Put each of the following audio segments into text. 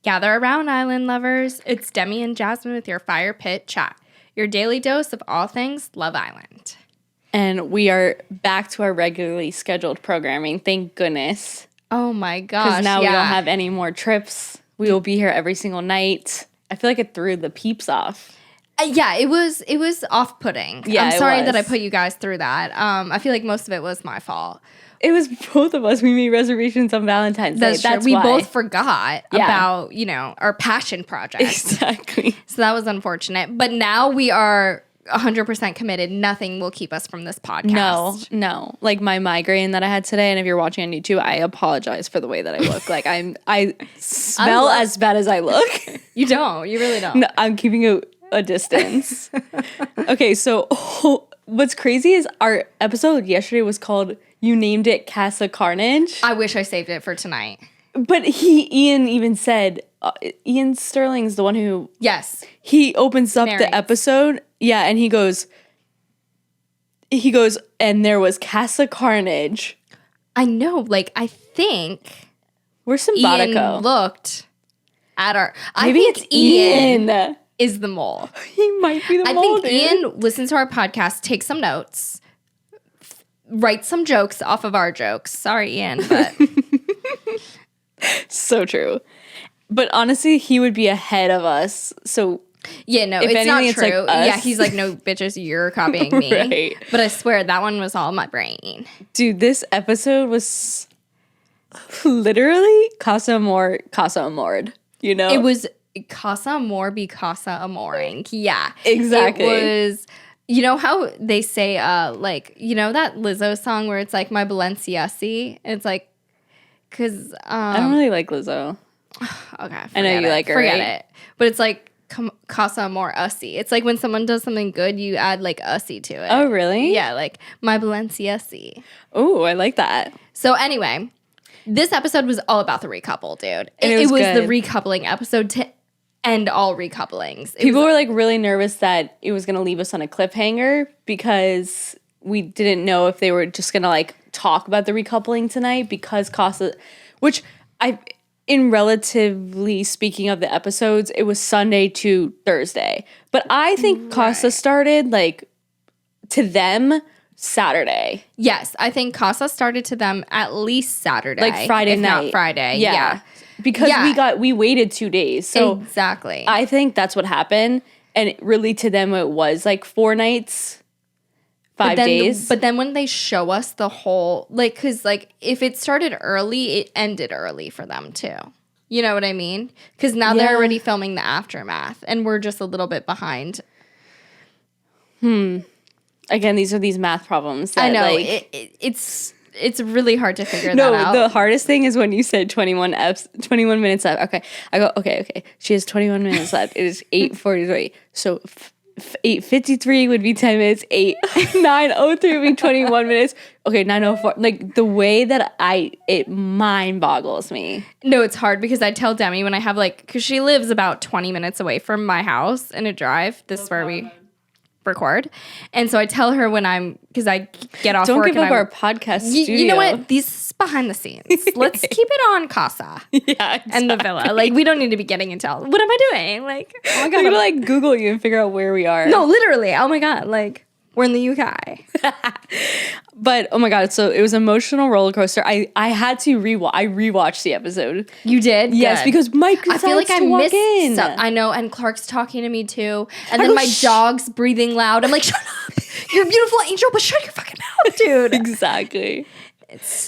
Gather around, island lovers. It's Demi and Jasmine with your Fire Pit Chat, your daily dose of all things Love Island. And we are back to our regularly scheduled programming. Thank goodness. Oh my gosh. Because now we don't have any more trips. We will be here every single night. I feel like it threw the peeps off. Yeah, it was off-putting. Yeah, I'm sorry it was. that I put you guys through that. I feel like most of it was my fault. It was both of us. We made reservations on Valentine's Day. That's true. We both forgot about, our passion project. Exactly. So that was unfortunate. But now we are 100% committed. Nothing will keep us from this podcast. No. Like my migraine that I had today, and if you're watching on YouTube, I apologize for the way that I look. Like I smell as bad as I look. You don't. You really don't. No, I'm keeping a distance. Okay, so what's crazy is our episode yesterday was called You Named It Casa Carnage. I wish I saved it for tonight. But Ian even said, Ian Sterling's the one who... Yes. He opens up the episode. Yeah, and he goes, and there was Casa Carnage. I know. Like, I think... We're simpatico. Ian looked at our... Maybe I think it's Ian is the mole. He might be the mole, I think Ian listens to our podcast, takes some notes, writes some jokes off of our jokes. Sorry, Ian, but... So true. But honestly, he would be ahead of us. So yeah, no, if it's anything, not it's true. like us. Yeah, he's like, no, bitches, you're copying me. Right. But I swear that one was all my brain. Dude, this episode was literally Casa Amor, you know? It was Casa Amor be Casa Amoring. Yeah. Exactly. It was... You know how they say, that Lizzo song where it's like, my Balenciaga? It's like, because... I don't really like Lizzo. Okay, I know you like her, Forget right? it. But it's like Casa Amor Ussy. It's like when someone does something good, you add like Ussy to it. Oh, really? Yeah, like my Balenciaga. Oh, I like that. So anyway, this episode was all about the recouple, dude. And it was good. the recoupling episode to end all recouplings. People were like really nervous that it was going to leave us on a cliffhanger because we didn't know if they were just going to like talk about the recoupling tonight because Casa, which in relatively speaking of the episodes, it was Sunday to Thursday. But I think Casa started like to them Saturday. Yes, I think Casa started to them at least Saturday. Like Friday if night. not Friday. Yeah. Because we waited 2 days. So exactly. I think that's what happened. And really to them it was like 4 nights, 5 days. But then when they show us the whole, like, because, like, if it started early, it ended early for them, too. You know what I mean? Because now they're already filming the aftermath, and we're just a little bit behind. Again, these are these math problems. That, I know. Like, It's really hard to figure that out. No, the hardest thing is when you said 21 minutes left. Okay. I go, okay. She has 21 minutes left. It is 8:43. So 8:53 would be 10 minutes. 9:03 would be 21 minutes. Okay, 9:04. Like the way that it mind boggles me. No, it's hard because I tell Demi when I have because she lives about 20 minutes away from my house in a drive. This is where we record. And so I tell her because I get off Don't work. Don't give up our podcast studio. You know what? These is behind the scenes. Let's keep it on Casa. Yeah, exactly. And the villa. Like, we don't need to be getting into all. What am I doing? Like, oh my God. We're going to Google you and figure out where we are. No, literally. Oh my God. Like, we're in the UK. But, oh my God, so it was an emotional roller coaster. I had to rewatch. I rewatched the episode. You did? Yes, Good. because Mike I feel like I missed in. stuff. I know, and Clark's talking to me too. And then my dog's breathing loud. I'm like, shut up. You're a beautiful angel, but shut your fucking mouth, dude. Exactly.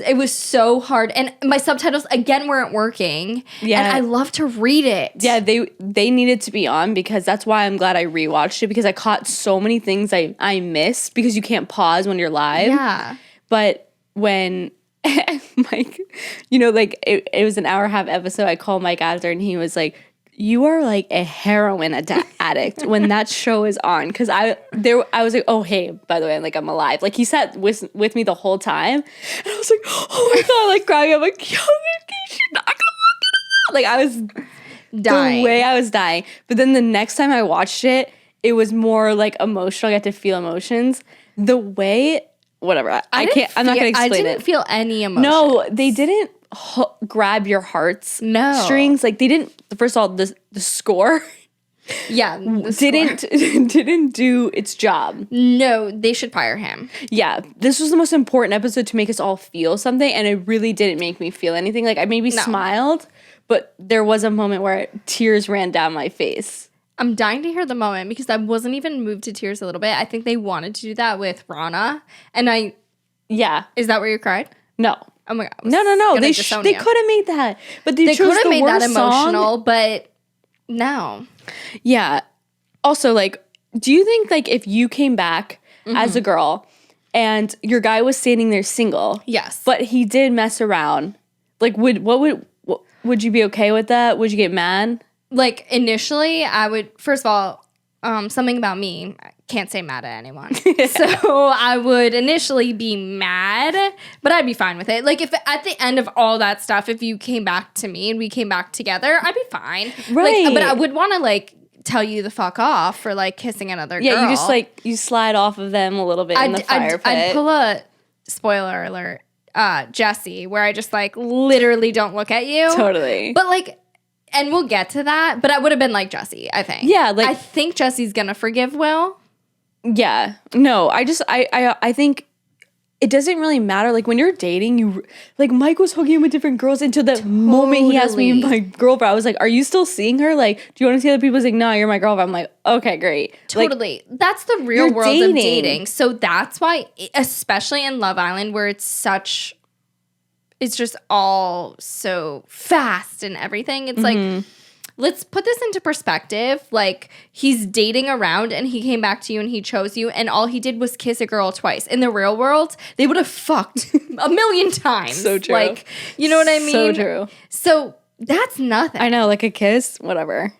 It was so hard. And my subtitles, again, weren't working. Yeah. And I love to read it. Yeah, they needed to be on because that's why I'm glad I rewatched it because I caught so many things I missed because you can't pause when you're live. Yeah. But when Mike, it was an hour-and-a-half episode, I called Mike after and he was like, you are like a heroin addict when that show is on. Because I was like, oh, hey, by the way, I'm alive. Like, he sat with me the whole time. And I was like, oh, my God, like, crying. I'm like, yo, she's not going to walk it out. Like, I was dying. The way I was dying. But then the next time I watched it, it was more, emotional. I got to feel emotions. The way... Whatever. I'm not going to explain it. I didn't feel any emotion. No, they didn't. grab your heart's No. strings. Like, they didn't, first of all, the score Yeah. didn't do its job. No, they should fire him. Yeah, this was the most important episode to make us all feel something, and it really didn't make me feel anything. Like, I maybe smiled, but there was a moment where tears ran down my face. I'm dying to hear the moment because I wasn't even moved to tears a little bit. I think they wanted to do that with Rana, and Yeah. Is that where you cried? No. Oh my god. No. They could have made that, but they chose could have the made that worst emotional, song. but no. Yeah. Also, like, do you think, like, if you came back as a girl and your guy was standing there single, Yes, but he did mess around, like, would you be okay with that? Would you get mad? like initially, I would. First of all, something about me. I can't say mad at anyone, so I would initially be mad, but I'd be fine with it. Like if at the end of all that stuff, if you came back to me and we came back together, I'd be fine. Right. Like, but I would want to like tell you the fuck off for like kissing another girl. Yeah, you just like you slide off of them a little bit in the fire pit. I'd pull a spoiler alert, Jesse, where I just like literally don't look at you. Totally. But like, and we'll get to that. But I would have been like Jesse, I think. Yeah, like I think Jesse's gonna forgive Will. Yeah. No, I think it doesn't really matter. Like when you're dating, you like Mike was hooking him with different girls until the moment he asked me my girlfriend. I was like, "Are you still seeing her? Like, do you want to see other people?" He's like, "No, you're my girlfriend." I'm like, "Okay, great." Totally. Like, that's the real world dating. of dating. So that's why, especially in Love Island, where it's just all so fast and everything. It's like, let's put this into perspective. Like, he's dating around and he came back to you and he chose you, and all he did was kiss a girl twice. In the real world, they would have fucked a million times. So true. Like, you know what I mean? So true. So that's nothing. I know, like a kiss, whatever.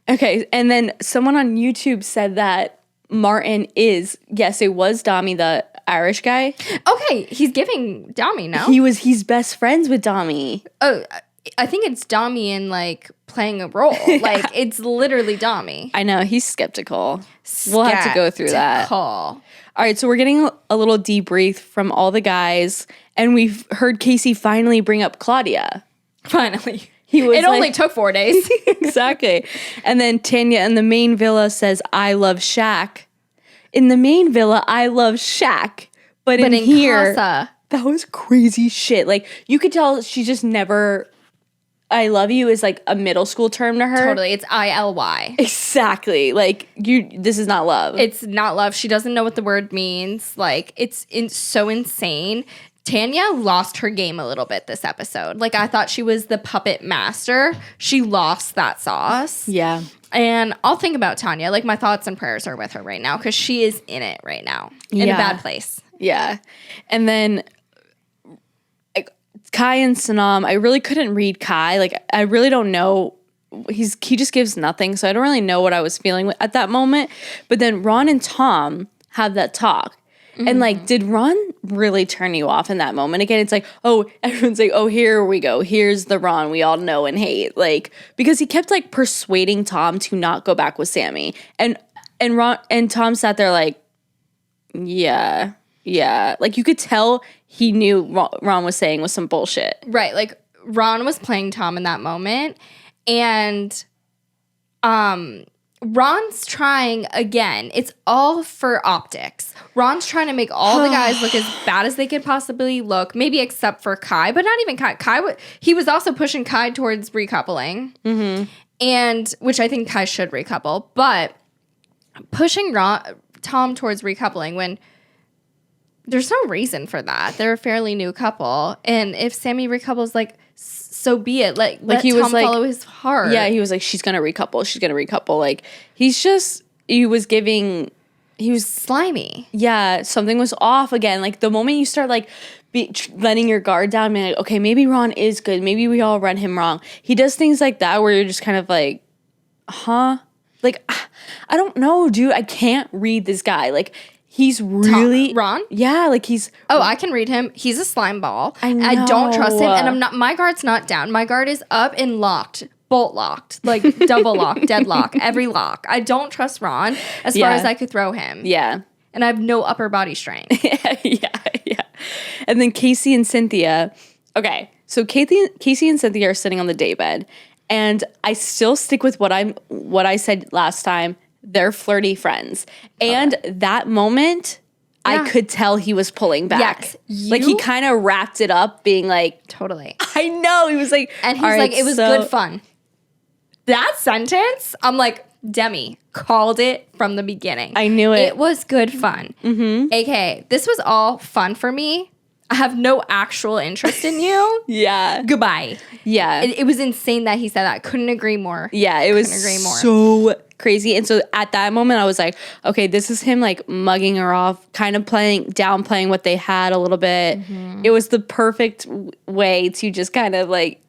Okay, and then someone on YouTube said that Martin is, yes, it was Dami, the Irish guy. Okay, he's giving Dami, no? He's best friends with Dami. Oh, I think it's Dami in like playing a role. Like it's literally Dami. I know, he's skeptical. We'll have to go through that. All right, so we're getting a little debrief from all the guys, and we've heard Casey finally bring up Claudia. Finally. It only took 4 days. Exactly. And then Tanya in the main villa says, "I love Shaq." In the main villa, I love Shaq. But in here, Casa, that was crazy shit. Like, you could tell she just never, I love you is like a middle school term to her. totally. It's ILY. Exactly. Like, this is not love. It's not love. She doesn't know what the word means. Like, it's so insane. Tanya lost her game a little bit this episode. Like, I thought she was the puppet master. She lost that sauce. Yeah. And I'll think about Tanya. Like, my thoughts and prayers are with her right now because she is in it right now. In a bad place. Yeah. And then Kai and Sanam, I really couldn't read Kai. Like, I really don't know. He just gives nothing. So I don't really know what I was feeling at that moment. But then Ron and Tom have that talk. And like, did Ron really turn you off in that moment? Again, it's like, oh, everyone's like, oh, here we go. Here's the Ron we all know and hate. Like, because he kept like persuading Tom to not go back with Sammy. And Ron and Tom sat there like, yeah. Like, you could tell he knew Ron was saying was some bullshit. Right. Like, Ron was playing Tom in that moment. And Ron's trying again. It's all for optics. Ron's trying to make all the guys look as bad as they could possibly look, maybe except for Kai, but not even Kai. He was also pushing Kai towards recoupling, and which I think Kai should recouple, but pushing Tom towards recoupling when there's no reason for that. They're a fairly new couple, and if Sammy recouples, like, so be it. Like let he Tom was like, follow his heart. Yeah, he was like, she's gonna recouple. Like, he was slimy. Yeah, something was off again. Like, the moment you start like letting your guard down, being like, okay, maybe Ron is good. Maybe we all read him wrong. He does things like that where you're just kind of like, huh? Like, I don't know, dude. I can't read this guy. Like, he's really Ron? Yeah, like he's. Oh, I can read him. He's a slime ball. I know. I don't trust him, and I'm not. My guard's not down. My guard is up and locked, bolt locked, like double lock, deadlock, every lock. I don't trust Ron as far as I could throw him. Yeah, and I have no upper body strength. yeah. And then Casey and Cynthia. Okay, So Casey and Cynthia are sitting on the daybed, and I still stick with what I said last time. They're flirty friends, and that moment, I could tell he was pulling back. Yes, like he kind of wrapped it up, being like, totally. I know. He was like, and he's like, it was good fun. That sentence, I'm like, Demi called it from the beginning. I knew it. It was good fun. Mm-hmm. AKA, this was all fun for me. I have no actual interest in you. Yeah. Goodbye. Yeah. It was insane that he said that. Couldn't agree more. Yeah, it was so crazy. And so at that moment, I was like, okay, this is him like mugging her off, kind of downplaying what they had a little bit. Mm-hmm. It was the perfect way to just kind of like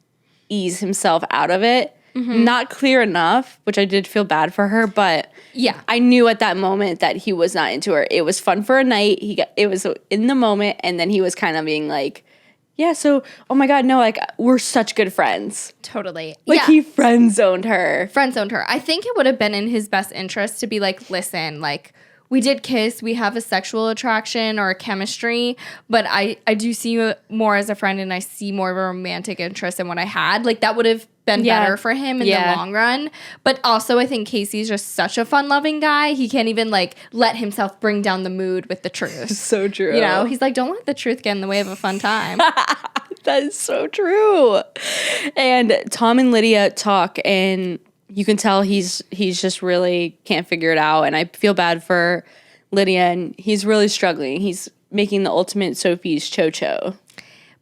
ease himself out of it. Mm-hmm. Not clear enough, which I did feel bad for her, but yeah, I knew at that moment that he was not into her. It was fun for a night. It was in the moment, and then he was kind of being like, yeah, so, oh my God, no, like, we're such good friends. Totally. Like, he friend-zoned her. Friend-zoned her. I think it would have been in his best interest to be like, listen, like, we did kiss, we have a sexual attraction or a chemistry, but I do see you more as a friend, and I see more of a romantic interest in what I had. Like, that would have been better for him in the long run. But also, I think Casey's just such a fun-loving guy. He can't even, like, let himself bring down the mood with the truth. So true. You know, he's like, don't let the truth get in the way of a fun time. That is so true. And Tom and Lydia talk, and you can tell he's just really can't figure it out. And I feel bad for Lydia, and he's really struggling. He's making the ultimate Sophie's cho-cho.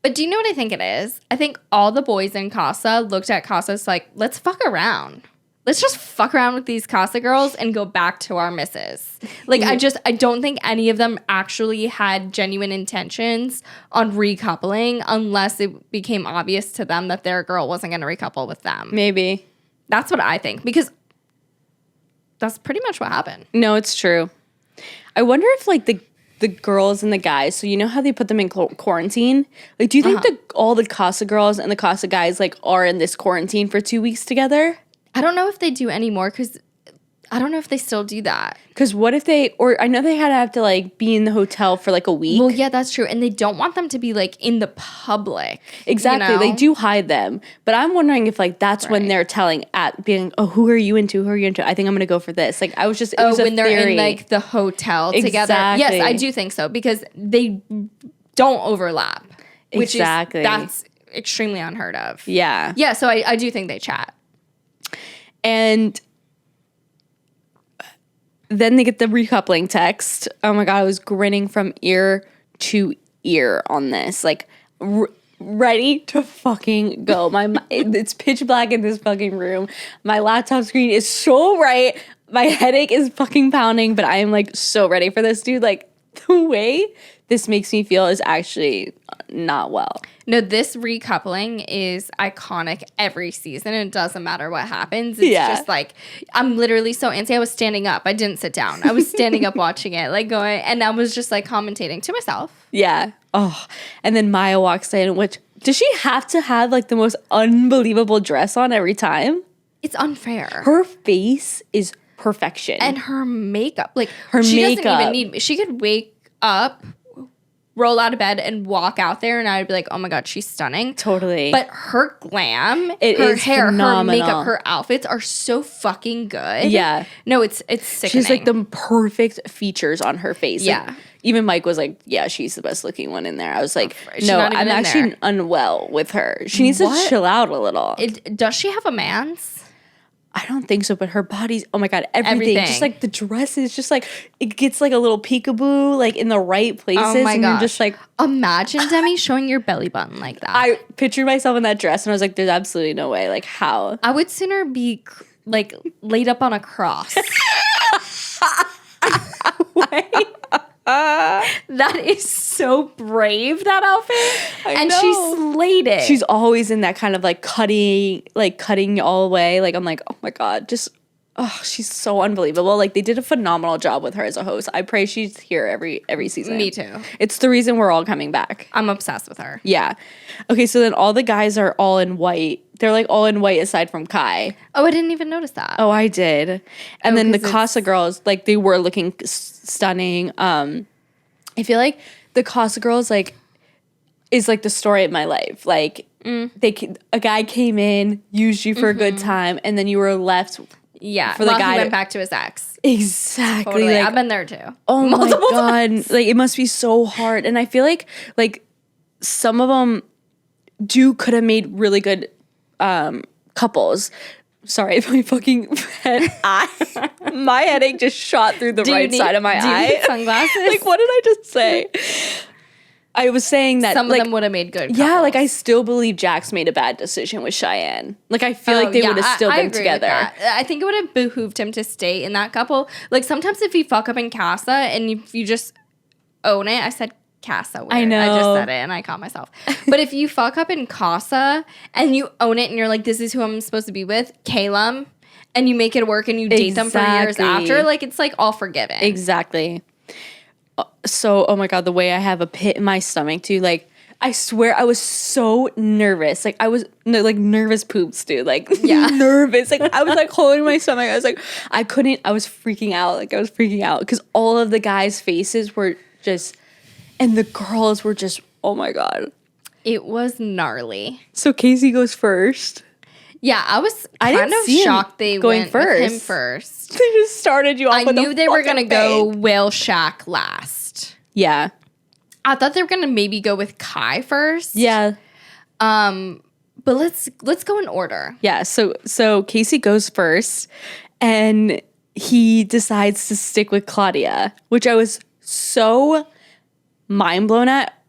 But do you know what I think it is? I think all the boys in Casa looked at Casa as like, let's fuck around. Let's just fuck around with these Casa girls and go back to our misses. Like, I don't think any of them actually had genuine intentions on recoupling unless it became obvious to them that their girl wasn't going to recouple with them. Maybe. That's what I think, because that's pretty much what happened. No, it's true. I wonder if, like, the girls and the guys, so you know how they put them in quarantine? Like, do you think all the Casa girls and the Casa guys, like, are in this quarantine for 2 weeks together? I don't know if they do anymore, because I don't know if they still do that. Because what if I know they have to, like, be in the hotel for, like, a week. Well, yeah, that's true. And they don't want them to be, like, in the public. Exactly. You know? They do hide them. But I'm wondering if, like, that's when they're being, oh, who are you into? Who are you into? I think I'm going to go for this. Like, I was just, it was when they're in, like, the hotel together. Yes, I do think so. Because they don't overlap. Which is, that's extremely unheard of. Yeah. Yeah, so I do think they chat. And then they get the recoupling text. Oh my God, I was grinning from ear to ear on this. Like, ready to fucking go. It's pitch black in this fucking room. My laptop screen is so bright. My headache is fucking pounding, but I am, like, so ready for this, dude. Like, the way this makes me feel is actually not well. No, this recoupling is iconic every season. It doesn't matter what happens. It's just like, I'm literally so antsy. I was standing up. I didn't sit down. I was standing up watching it, like going, and I was just like commentating to myself. Yeah. Oh, and then Maya walks in, which, does she have to have like the most unbelievable dress on every time? It's unfair. Her face is perfection. And her makeup, like, she doesn't even need, she could wake up, roll out of bed and walk out there, and I'd be like, oh my God, she's stunning. Totally. But her glam, her hair, phenomenal. her makeup, her outfits are so fucking good. Yeah. No, it's sickening. She's like the perfect features on her face. Yeah. Like, even Mike was like, yeah, she's the best looking one in there. I was like, no, I'm actually unwell with her. She needs to chill out a little. Does she have a man's? I don't think so, but her body's, oh my God, everything. Just like the dress is just like, it gets like a little peekaboo, like in the right places. Oh my and gosh. You're just like, imagine Demi showing your belly button like that. I pictured myself in that dress and I was like, there's absolutely no way. Like, how? I would sooner be like laid up on a cross. That is so brave, that outfit. And she slayed it. She's always in that kind of like cutting all the way. Like, I'm like, oh my God, just, oh, she's so unbelievable. Like, they did a phenomenal job with her as a host. I pray she's here every season. Me too. It's the reason we're all coming back. I'm obsessed with her. Yeah. Okay, so then all the guys are all in white. They're like all in white aside from Kai. Oh, I didn't even notice that. Oh, I did. And then the Casa girls, like, they were looking stunning. I feel like the Casa girls, like, is like the story of my life. Like, a guy came in, used you for a good time, and then you were left. Yeah, for the guy he went back to his ex. Exactly. Totally. Like, I've been there too. Oh Multiple my God. times. Like, it must be so hard. And I feel like some of them could have made really good couples. Sorry, my fucking my headache just shot through the right side of my eye. Do you need sunglasses? Like, what did I just say? I was saying that some of them would have made good couples. Yeah, like I still believe Jax made a bad decision with Cheyenne. Like I feel like they would have still been together. I think it would have behooved him to stay in that couple. Like sometimes if you fuck up in Casa and if you just own it, I said Casa. Weird. I know. I just said it and I caught myself. But if you fuck up in Casa and you own it and you're like, this is who I'm supposed to be with, Calum, and you make it work and you date them for years after, like it's like all forgiven. Exactly. So, oh my God, the way I have a pit in my stomach too, like I swear I was so nervous. Like I was like nervous poops, dude. Like nervous. Like I was like holding my stomach. I was like, I was freaking out. Like I was freaking out because all of the guys' faces were just, and the girls were just, oh my God. It was gnarly. So Casey goes first. Yeah, I was kind of shocked they went with him first. They just started you off I knew they were going to go Will Shaq last. Yeah. I thought they were going to maybe go with Kai first. Yeah. But let's go in order. Yeah, so Casey goes first and he decides to stick with Claudia, which I was so mind blown at.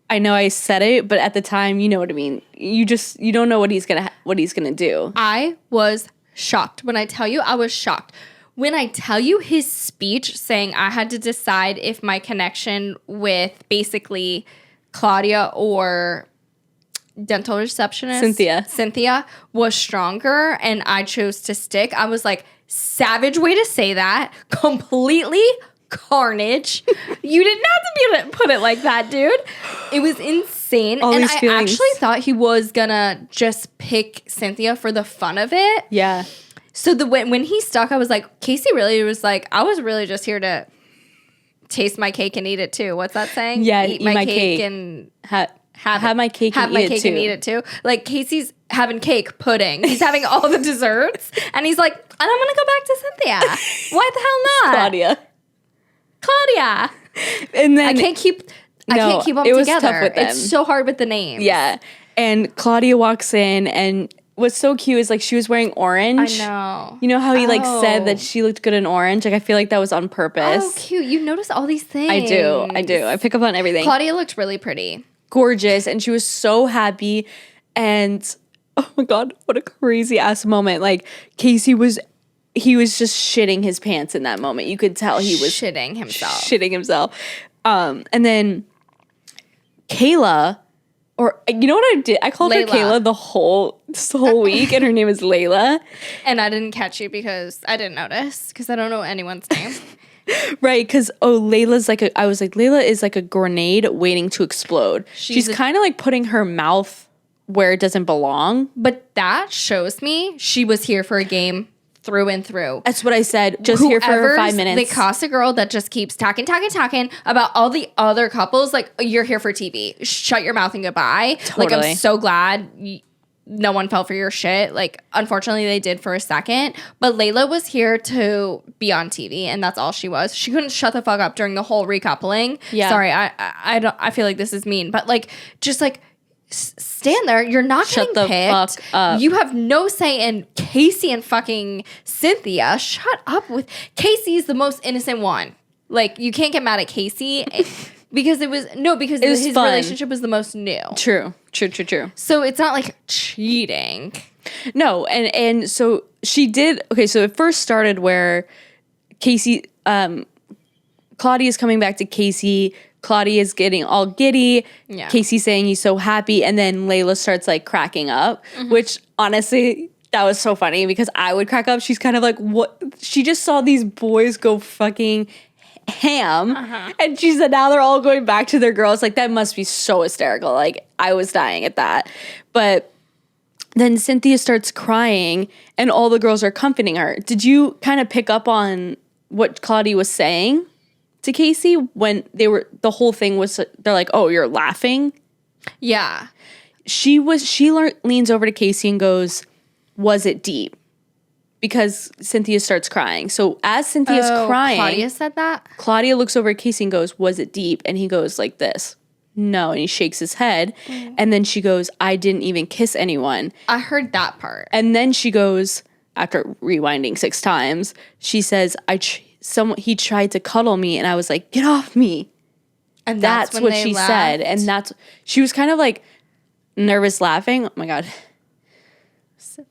I know I said it, but at the time, you know what I mean. You don't know what he's gonna do. I was shocked. When I tell you, I was shocked. When I tell you his speech saying I had to decide if my connection with basically Claudia or dental receptionist Cynthia was stronger and I chose to stick, I was like, savage way to say that. Completely carnage. You didn't have to be able to put it like that, dude. It was insane. And I actually thought he was gonna just pick Cynthia for the fun of it. Yeah. So when he stuck, I was like, Casey really was like, I was really just here to taste my cake and eat it too. What's that saying? Yeah, eat my cake and have my cake and eat it too. Like Casey's having cake pudding. He's having all the desserts, and he's like, and I'm gonna go back to Cynthia. Why the hell not? Claudia. And then I can't keep them together. Tough with them. It's so hard with the names. Yeah. And Claudia walks in, and what's so cute is like she was wearing orange. I know. You know how he like said that she looked good in orange? Like I feel like that was on purpose. Oh, cute. You notice all these things. I do. I pick up on everything. Claudia looked really pretty. Gorgeous. And she was so happy. And oh my God, what a crazy ass moment. Like he was just shitting his pants in that moment. You could tell he was shitting himself. And then Kayla, or you know what I did? I called her Kayla this whole week, and her name is Layla. And I didn't catch you because I didn't notice because I don't know anyone's name. Right, because Layla's like I was like, Layla is like a grenade waiting to explode. She's kind of like putting her mouth where it doesn't belong. But that shows me she was here for a game through and through. That's what I said. Just here for 5 minutes. The Casa girl that just keeps talking about all the other couples, like, you're here for TV. Shut your mouth and goodbye. Totally. Like, I'm so glad no one fell for your shit. Like, unfortunately, they did for a second. But Layla was here to be on TV, and that's all she was. She couldn't shut the fuck up during the whole recoupling. Yeah. Sorry, I feel like this is mean, but like, just like, stand there. You're not getting picked. Fuck up. You have no say in Casey and fucking Cynthia. Shut up with Casey's the most innocent one. Like, you can't get mad at Casey because his fun. relationship was the most new. True. So it's not like cheating. No, and so she did. Okay, so it first started where Casey, Claudia's coming back to Casey. Claudia's getting all giddy. Yeah. Casey saying he's so happy. And then Layla starts like cracking up, which honestly, that was so funny because I would crack up. She's kind of like, what? She just saw these boys go fucking ham. And she said now they're all going back to their girls. Like, that must be so hysterical. Like, I was dying at that. But then Cynthia starts crying and all the girls are comforting her. Did you kind of pick up on what Claudia was saying to Casey when the whole thing was, they're like, oh, you're laughing? Yeah. leans over to Casey and goes, "Was it deep?" Because Cynthia starts crying. So as Cynthia's crying, Claudia said that? Claudia looks over at Casey and goes, "Was it deep?" And he goes like this. No, and he shakes his head. And then she goes, "I didn't even kiss anyone." I heard that part. And then she goes, after rewinding 6 times, she says, he tried to cuddle me, and I was like, "Get off me." And That's what she said. And she was kind of like nervous laughing. Oh my God.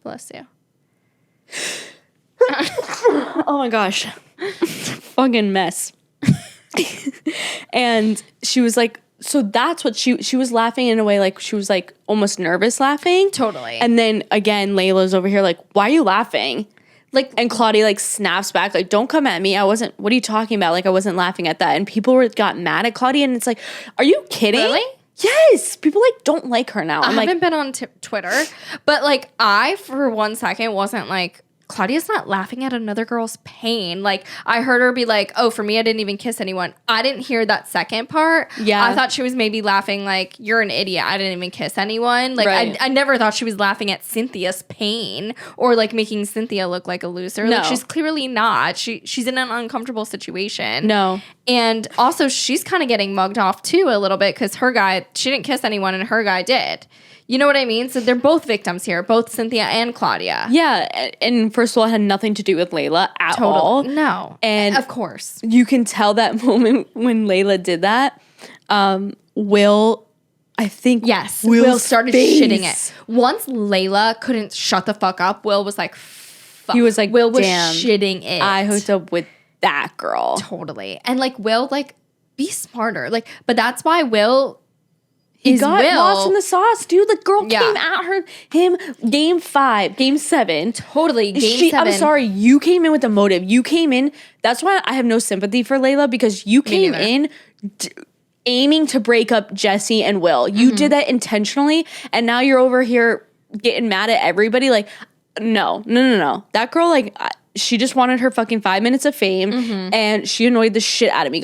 Bless you. Oh my gosh. Fucking mess. And she was like, so that's what she was laughing in a way, like she was like almost nervous laughing. Totally. And then again, Layla's over here like, "Why are you laughing?" Like, and Claudia like snaps back like, "Don't come at me. What are you talking about? Like, I wasn't laughing at that." And people got mad at Claudia, and it's like, are you kidding? Really? Yes. People like don't like her now. I haven't been on Twitter, but like I, for 1 second, wasn't like, Claudia's not laughing at another girl's pain. Like, I heard her be like, "Oh, for me, I didn't even kiss anyone." I didn't hear that second part. Yeah. I thought she was maybe laughing like, "You're an idiot. I didn't even kiss anyone." Like, right. I never thought she was laughing at Cynthia's pain or like making Cynthia look like a loser. No. Like, she's clearly not. She's in an uncomfortable situation. No. And also, she's kind of getting mugged off too a little bit because she didn't kiss anyone and her guy did. You know what I mean? So they're both victims here, both Cynthia and Claudia. Yeah. And first of all, it had nothing to do with Layla at all. No. And of course. You can tell that moment when Layla did that. Will, I think. Yes. Will's Will started face. shitting it. Once Layla couldn't shut the fuck up, Will was like, fuck. He was like, Will was damn, shitting it. I hooked up with that girl. Totally. And like, Will, like, be smarter. Like, but that's why Will... He got lost in the sauce, dude. The girl Yeah. came at him game 5, game 7. Totally. Game 7. I'm sorry. You came in with a motive. You came in. That's why I have no sympathy for Layla, because you came in aiming to break up Jesse and Will. You did that intentionally, and now you're over here getting mad at everybody. Like, no. That girl, like, she just wanted her fucking 5 minutes of fame, and she annoyed the shit out of me.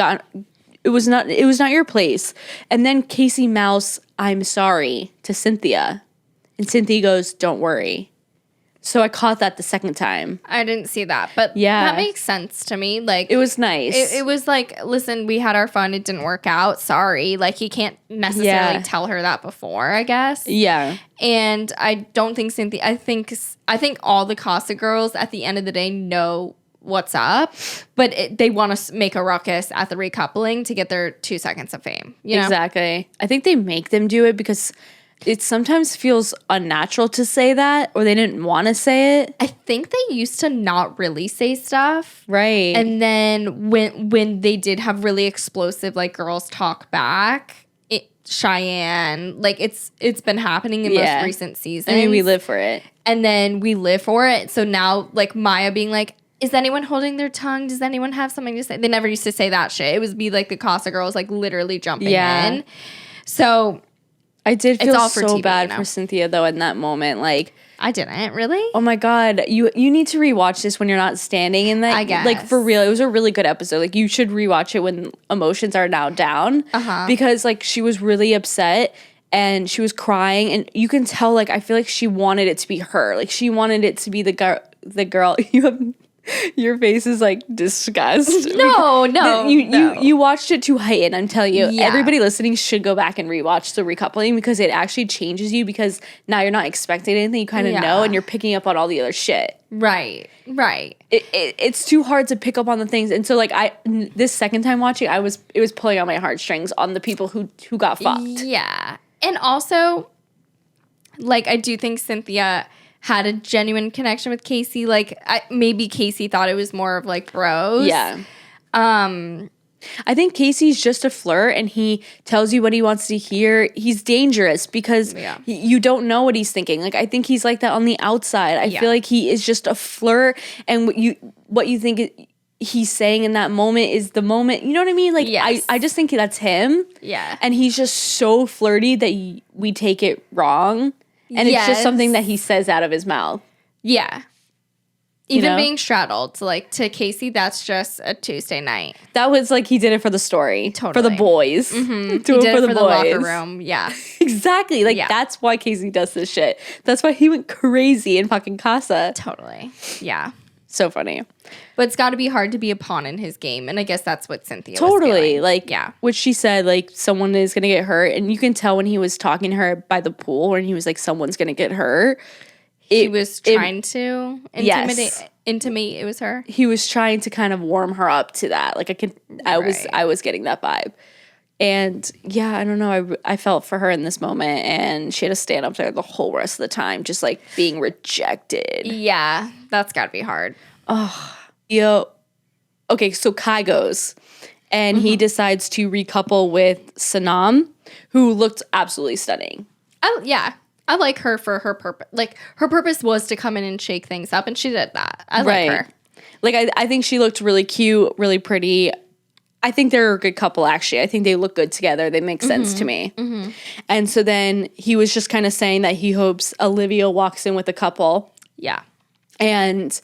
It was not your place. And then Casey mouths, "I'm sorry," to Cynthia. And Cynthia goes, "Don't worry." So I caught that the second time. I didn't see that, but Yeah. that makes sense to me. Like, It was nice. it was like, listen, we had our fun. It didn't work out. Sorry. Like, he can't necessarily tell her that before, I guess. Yeah. And I don't think Cynthia, I think all the Casa girls at the end of the day know what's up, but they want to make a ruckus at the recoupling to get their 2 seconds of fame. You know? Exactly. I think they make them do it because it sometimes feels unnatural to say that, or they didn't want to say it. I think they used to not really say stuff. Right. And then when they did have really explosive, like, girls talk back, Cheyenne, like, it's been happening in most recent seasons. I mean, we live for it. And then we live for it. So now, like, Maya being like, "Is anyone holding their tongue? Does anyone have something to say?" They never used to say that shit. It would be like the Casa girls, like, literally jumping in. So I did feel all for so TV, bad you know? for Cynthia, though, in that moment. Like, I didn't really. oh my God, you need to rewatch this when you're not standing in that. I guess. Like, for real, it was a really good episode. Like, you should rewatch it when emotions are now down. Because, like, she was really upset and she was crying, and you can tell, like, I feel like she wanted it to be her. Like, she wanted it to be the girl. Your face is like disgust. No. You watched it too heightened. I'm telling you, Yeah. everybody listening should go back and rewatch the recoupling, because it actually changes you, because now you're not expecting anything. You kind of know, and you're picking up on all the other shit. Right. It's too hard to pick up on the things, and so like this second time watching, it was pulling on my heartstrings on the people who got fucked. Yeah. And also, like, I do think Cynthia had a genuine connection with Casey. Like, maybe Casey thought it was more of like bros. Yeah. I think Casey's just a flirt, and he tells you what he wants to hear. He's dangerous because you don't know what he's thinking. Like, I think he's like that on the outside. I feel like he is just a flirt, and what you think he's saying in that moment is the moment. You know what I mean? Like, I just think that's him. Yeah. And he's just so flirty that we take it wrong. And it's just something that he says out of his mouth. Yeah. Even being straddled, like, to Casey, that's just a Tuesday night. That was like he did it for the story. Totally. For the boys. Mm-hmm. He did it for the locker room. Yeah. Exactly. Like, that's why Casey does this shit. That's why he went crazy in fucking Casa. Totally. Yeah. So funny. But it's got to be hard to be a pawn in his game. And I guess that's what Cynthia was Totally. feeling. Like, what she said, like, someone is going to get hurt. And you can tell when he was talking to her by the pool, when he was like, someone's going to get hurt. He was trying to intimate it was her. He was trying to kind of warm her up to that. Like, I was getting that vibe. And yeah, I don't know. I felt for her in this moment, and she had to stand up there the whole rest of the time, just like being rejected. Yeah, that's got to be hard. Oh, yo. Okay, so Kai goes, and he decides to recouple with Sanam, who looked absolutely stunning. I like her for her purpose. Like, her purpose was to come in and shake things up, and she did that. I like her. Like, I think she looked really cute, really pretty. I think they're a good couple, actually. I think they look good together. They make sense to me. Mm-hmm. And so then he was just kind of saying that he hopes Olivia walks in with a couple. Yeah. And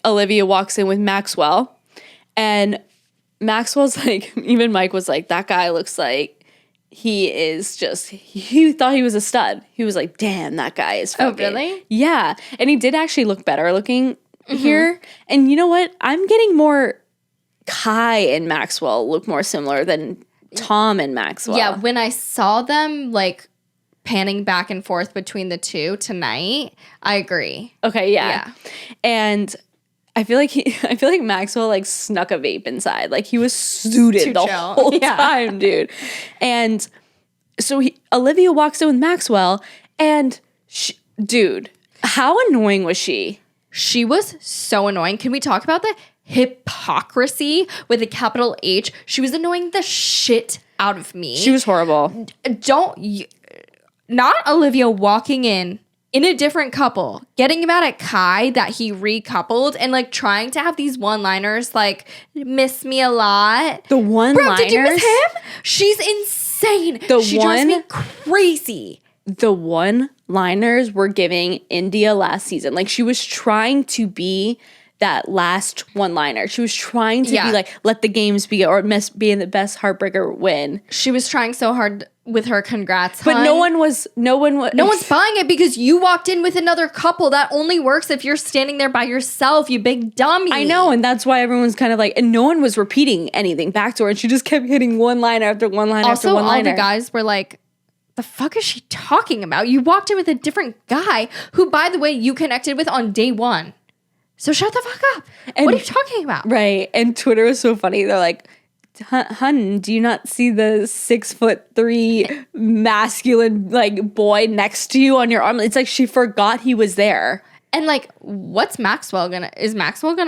Olivia walks in with Maxwell. And Maxwell's like, even Mike was like, that guy looks like he thought he was a stud. He was like, damn, that guy is fucking. Oh, really? Yeah. And he did actually look better looking here. And you know what? I'm getting more Kai and Maxwell look more similar than Tom and Maxwell. Yeah, when I saw them, like, panning back and forth between the two tonight, I agree. Okay, yeah. And I feel like Maxwell like snuck a vape inside. Like, he was suited the whole time, dude. And so Olivia walks in with Maxwell, and dude, how annoying was she? She was so annoying. Can we talk about the hypocrisy with a capital H? She was annoying the shit out of me. She was horrible. Not Olivia walking in a different couple, getting mad at Kai that he recoupled, and like trying to have these one-liners like, miss me a lot. The one-liners? Bro, did you miss him? She's insane. She drives me crazy. The one-liners were giving India last season. Like, she was trying to be that last one-liner. She was trying to be like, let the games be, or be in the best heartbreaker win. She was trying so hard with her congrats, but hun. no one's buying it because you walked in with another couple. That only works if you're standing there by yourself, you big dummy. I know, and that's why everyone's kind of like, and no one was repeating anything back to her, and she just kept hitting one-liner after one-liner after one-liner. Also, all the guys were like, the fuck is she talking about? You walked in with a different guy who, by the way, you connected with on day one. So shut the fuck up. And, what are you talking about? Right. And Twitter was so funny. They're like, hun, do you not see the 6'3" masculine like boy next to you on your arm? It's like she forgot he was there. And like, is Maxwell gonna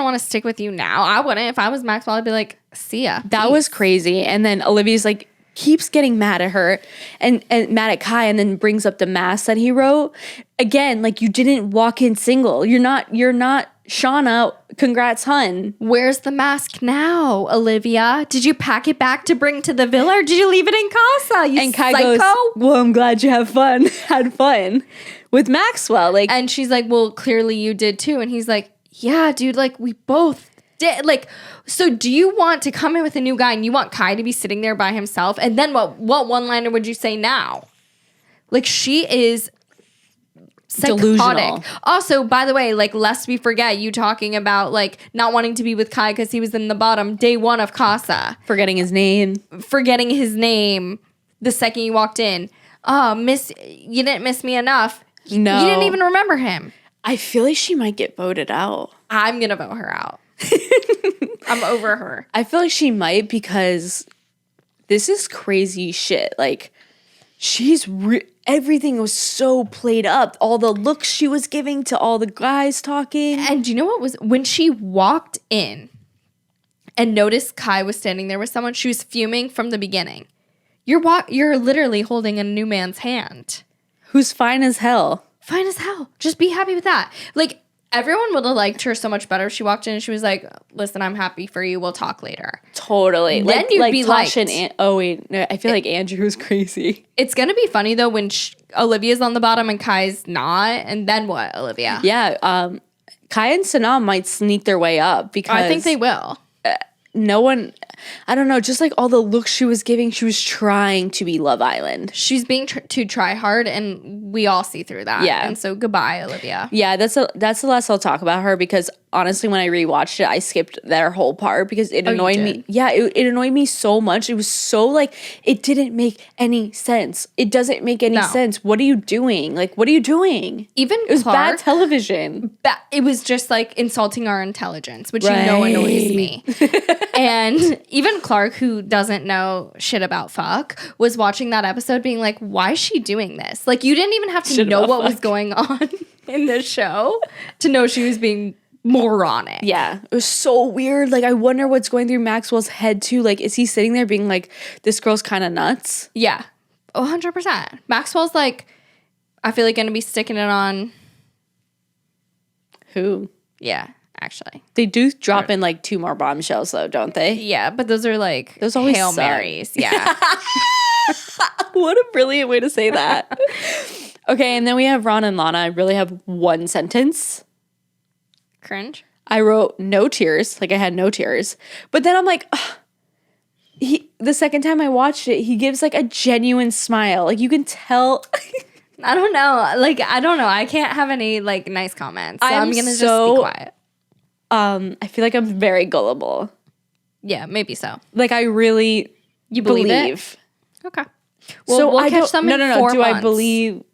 want to stick with you now? I wouldn't. If I was Maxwell, I'd be like, see ya. That was crazy. And then Olivia's like, keeps getting mad at her and mad at Kai, and then brings up the mask that he wrote. Again, like, you didn't walk in single. You're not Shauna. Congrats, hun. Where's the mask now, Olivia? Did you pack it back to bring to the villa, or did you leave it in Casa? You and Kai psycho? Goes, well, I'm glad you had fun with Maxwell. Like, and she's like, well, clearly you did too. And he's like, yeah, dude, like, we both did. Like, so do you want to come in with a new guy and you want Kai to be sitting there by himself? And then what one-liner would you say now? Like, she is psychotic. Delusional. Also, by the way, like, lest we forget, you talking about like not wanting to be with Kai because he was in the bottom day one of Casa. Forgetting his name the second you walked in. You didn't miss me enough. No. You didn't even remember him. I feel like she might get voted out. I'm going to vote her out. I'm over her. I feel like she might, because this is crazy shit. Like, everything was so played up. All the looks she was giving to all the guys talking. And you know what was, when she walked in and noticed Kai was standing there with someone, she was fuming from the beginning. You're literally holding a new man's hand. Who's fine as hell. Fine as hell. Just be happy with that. Like, everyone would have liked her so much better if she walked in and she was like, listen, I'm happy for you. We'll talk later. Totally. Then you'd be liked. Oh, wait. No, I feel like Andrew's crazy. It's going to be funny, though, when Olivia's on the bottom and Kai's not. And then what, Olivia? Yeah. Kai and Sanam might sneak their way up because I think they will. no one, I don't know, just like all the looks she was giving, she was trying to be Love Island. She's being to try hard, and we all see through that. Yeah. And so goodbye, Olivia. Yeah, that's the last I'll talk about her because honestly, when I rewatched it, I skipped their whole part because it annoyed me. Yeah, it annoyed me so much. It was so like, it didn't make any sense. It doesn't make any sense. What are you doing? Like, what are you doing? Even it was bad television. It was just like insulting our intelligence, which you know annoys me. And even Clark, who doesn't know shit about fuck, was watching that episode being like, why is she doing this? Like, you didn't even have to know what was going on in this show to know she was being moronic. Yeah, it was so weird. Like, I wonder what's going through Maxwell's head too. Like, is he sitting there being like, this girl's kind of nuts? Yeah, 100%. Maxwell's like, I feel like going to be sticking it on. Who? Yeah, actually. They do drop in like 2 more bombshells though, don't they? Yeah, but those are like those always Hail suck. Marys. Yeah. What a brilliant way to say that. Okay, and then we have Ron and Lana. I really have one sentence. Cringe. I wrote no tears. Like, I had no tears. But then I'm like, the second time I watched it, he gives like a genuine smile. Like, you can tell. I don't know. Like, I don't know. I can't have any like nice comments. So I'm gonna just be quiet. I feel like I'm very gullible. Yeah, maybe so. Like, I really believe it? Okay. Well, so we'll catch them in 4 Do months. I believe?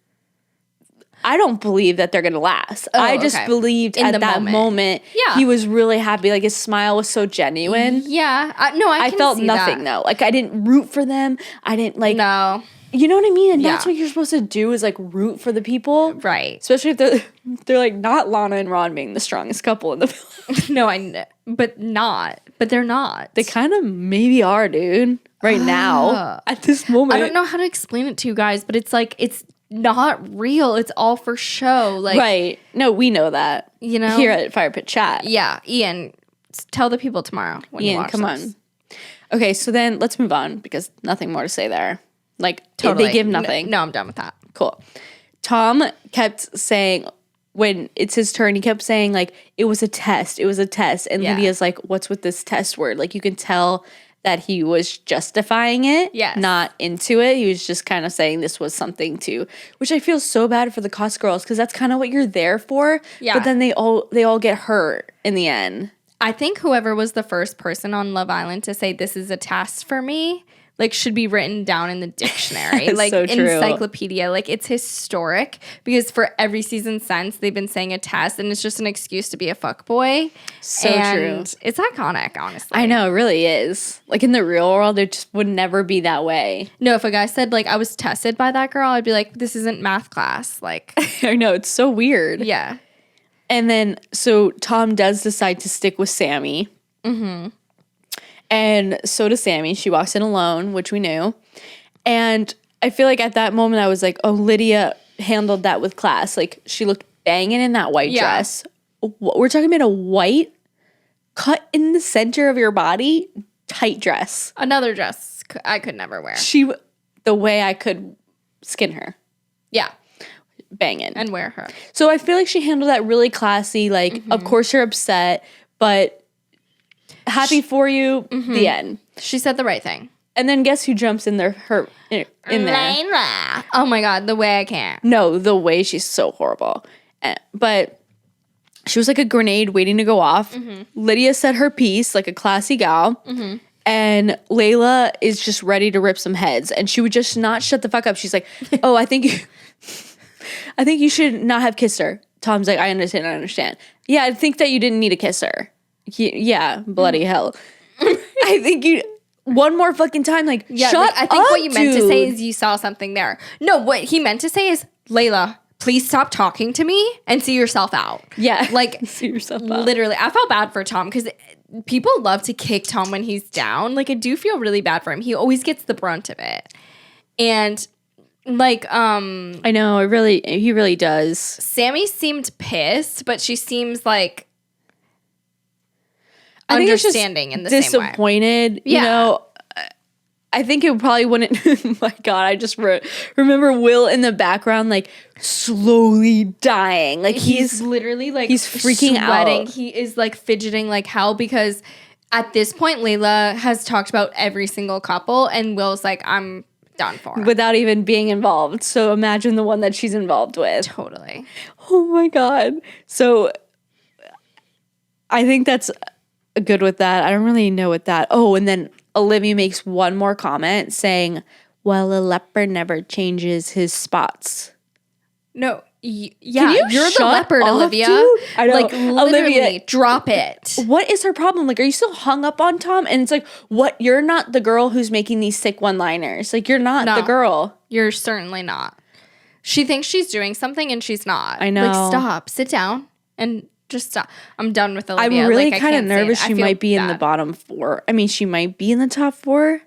I don't believe that they're gonna last. I just believed in at that moment he was really happy. Like, his smile was so genuine. Yeah. I felt nothing though. Like, I didn't root for them. I didn't like. No. You know what I mean? And that's what you're supposed to do is like root for the people. Right. Especially if they're like not Lana and Ron being the strongest couple in the film. No, I know. But they're not. They kind of maybe are, dude. Right now. At this moment. I don't know how to explain it to you guys, but it's like, it's not real. It's all for show. Like, right. No, we know that. You know? Here at Fire Pit Chat. Yeah. Ian, tell the people tomorrow when you watch come this. on. Okay, so then let's move on because nothing more to say there. Like, totally. They give nothing. No, I'm done with that. Cool. Tom kept saying, when it's his turn, he kept saying, like, it was a test. It was a test. And Lydia's like, what's with this test word? Like, you can tell that he was justifying it, not into it. He was just kind of saying this was something to, which I feel so bad for the Cost girls because that's kind of what you're there for. Yeah. But then they all get hurt in the end. I think whoever was the first person on Love Island to say this is a test for me, like, should be written down in the dictionary, like so encyclopedia. Like, it's historic because for every season since they've been saying a test, and it's just an excuse to be a fuckboy. So and true. It's iconic, honestly. I know, it really is. Like, in the real world, it just would never be that way. No, if a guy said, like, I was tested by that girl, I'd be like, this isn't math class. Like, I know, it's so weird. Yeah. And then, so Tom does decide to stick with Sammy. Mm-hmm. And so does Sammy. She walks in alone, which we knew. And I feel like at that moment I was like, oh, Lydia handled that with class. Like, she looked banging in that white dress. We're talking about a white cut in the center of your body, tight dress. Another dress I could never wear. The way I could skin her. Yeah. Banging. And wear her. So I feel like she handled that really classy. Like, of course you're upset, but happy for you, the end. She said the right thing. And then guess who jumps in there? In there. Layla. Oh my God, the way I can't. No, the way she's so horrible. But she was like a grenade waiting to go off. Lydia said her piece, like a classy gal. And Layla is just ready to rip some heads. And she would just not shut the fuck up. She's like, oh, I think you should not have kissed her. Tom's like, I understand. Yeah, I think that you didn't need to kiss her. Yeah, bloody hell. I think you one more fucking time, like, shut up, I think what you meant to say is you saw something there. No, what he meant to say is, Layla, please stop talking to me and see yourself out. Yeah, like, see yourself out. Literally, I felt bad for Tom because people love to kick Tom when he's down. Like, I do feel really bad for him. He always gets the brunt of it, and like, I know, he really does. Sammy seemed pissed, but she seems like I think understanding in the same way. Disappointed, you know. I think it probably wouldn't. Oh my God, I just remember Will in the background, like slowly dying. Like he's literally like he's freaking sweating. out. He is like fidgeting like hell because at this point, Layla has talked about every single couple, and Will's like, I'm done for. Without even being involved. So imagine the one that she's involved with. Totally. Oh my God. So I think that's good with that. I don't really know what that. Oh, and then Olivia makes one more comment saying, well, a leopard never changes his spots. No. Yeah, you're the leopard, off, Olivia. Dude. I know. Like, literally, Olivia, drop it. What is her problem? Like, are you still hung up on Tom? And it's like, what? You're not the girl who's making these sick one-liners. Like, you're not the girl. You're certainly not. She thinks she's doing something and she's not. I know. Like, stop. Sit down and just stop. I'm done with Olivia. I'm really like, kind of nervous she might be in the bottom 4. I mean, she might be in the top 4.